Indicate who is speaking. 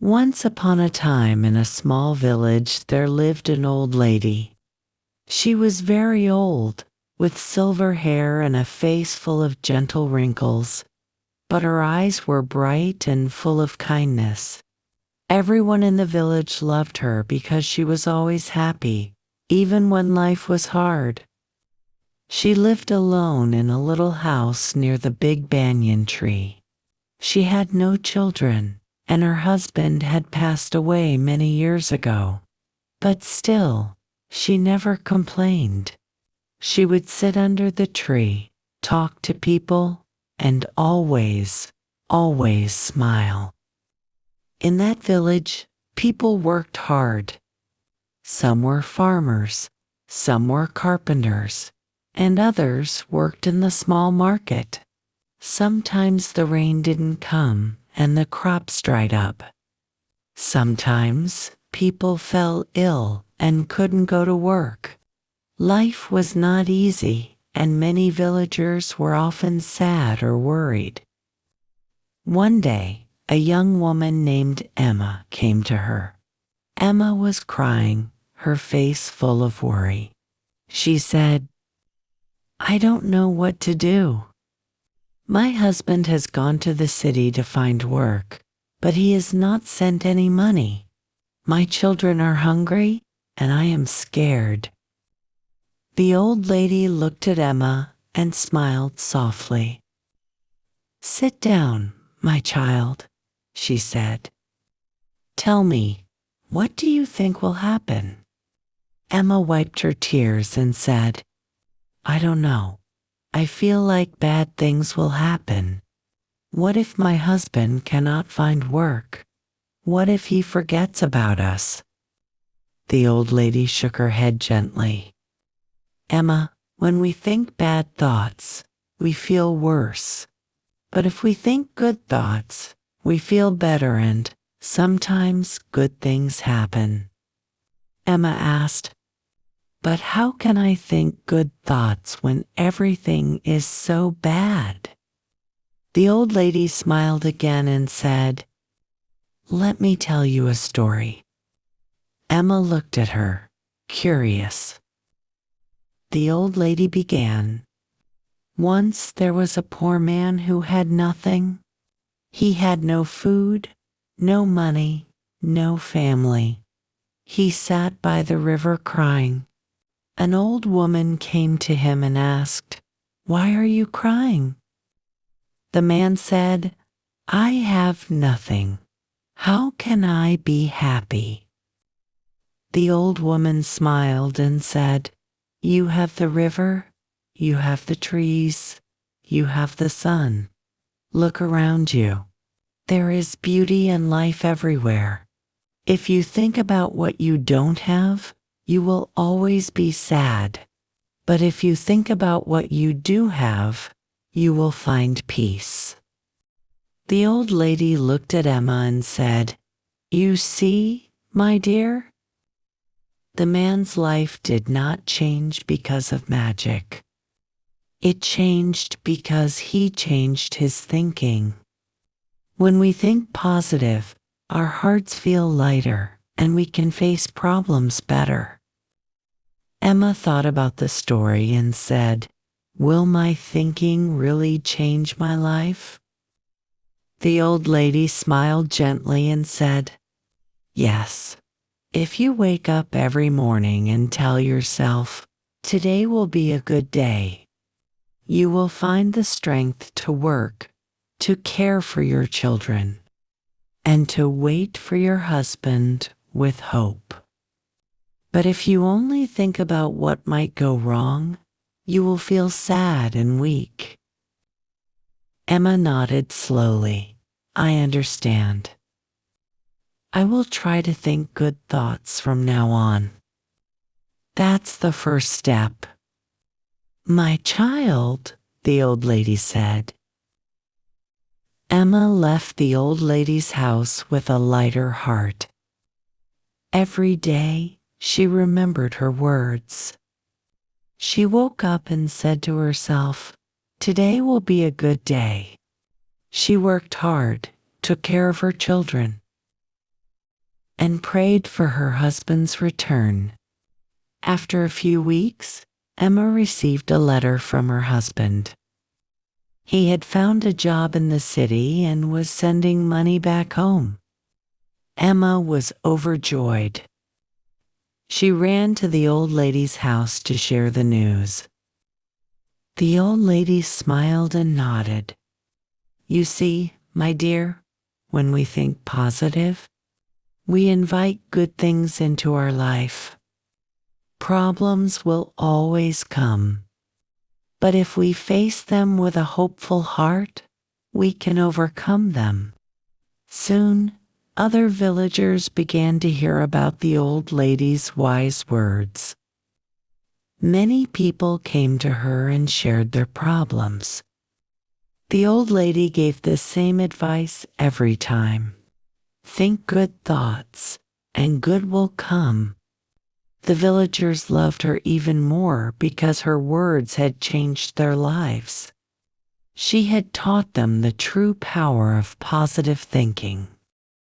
Speaker 1: Once upon a time in a small village there lived an old lady. She was very old, with silver hair and a face full of gentle wrinkles, but her eyes were bright and full of kindness. Everyone in the village loved her because she was always happy, even when life was hard. She lived alone in a little house near the big banyan tree. She had no children, and her husband had passed away many years ago. But still, she never complained. She would sit under the tree, talk to people, and always smile. In that village, people worked hard. Some were farmers, some were carpenters, and others worked in the small market. Sometimes the rain didn't come and the crops dried up. Sometimes people fell ill and couldn't go to work. Life was not easy, and many villagers were often sad or worried. One day, a young woman named Emma came to her. Emma was crying, her face full of worry. She said, "I don't know what to do. My husband has gone to the city to find work, but he has not sent any money. My children are hungry, and I am scared." The old lady looked at Emma and smiled softly. "Sit down, my child," she said. "Tell me, what do you think will happen?" Emma wiped her tears and said, "I don't know. I feel like bad things will happen. What if my husband cannot find work? What if he forgets about us?" The old lady shook her head gently. "Emma, when we think bad thoughts, we feel worse. But if we think good thoughts, we feel better and sometimes good things happen." Emma asked, "But how can I think good thoughts when everything is so bad?" The old lady smiled again and said, "Let me tell you a story." Emma looked at her, curious. The old lady began, "Once there was a poor man who had nothing. He had no food, no money, no family. He sat by the river crying. An old woman came to him and asked, 'Why are you crying?' The man said, 'I have nothing. How can I be happy?' The old woman smiled and said, 'You have the river, you have the trees, you have the sun. Look around you. There is beauty and life everywhere. If you think about what you don't have, you will always be sad. But if you think about what you do have, you will find peace.'" The old lady looked at Emma and said, "You see, my dear?" The man's life did not change because of magic. It changed because he changed his thinking. When we think positive, our hearts feel lighter and we can face problems better. Emma thought about the story and said, "Will my thinking really change my life?" The old lady smiled gently and said, "Yes. If you wake up every morning and tell yourself, 'Today will be a good day,' you will find the strength to work, to care for your children, and to wait for your husband with hope. But if you only think about what might go wrong, you will feel sad and weak." Emma nodded slowly. "I understand. I will try to think good thoughts from now on. That's the first step." "My child," the old lady said. Emma left the old lady's house with a lighter heart. Every day, she remembered her words. She woke up and said to herself, "Today will be a good day." She worked hard, took care of her children, and prayed for her husband's return. After a few weeks, Emma received a letter from her husband. He had found a job in the city and was sending money back home. Emma was overjoyed. She ran to the old lady's house to share the news. The old lady smiled and nodded. You see, my dear, when we think positive, we invite good things into our life. Problems will always come, but if we face them with a hopeful heart, we can overcome them. Soon, other villagers began to hear about the old lady's wise words. Many people came to her and shared their problems. The old lady gave the same advice every time. Think good thoughts, and good will come. The villagers loved her even more because her words had changed their lives. She had taught them the true power of positive thinking.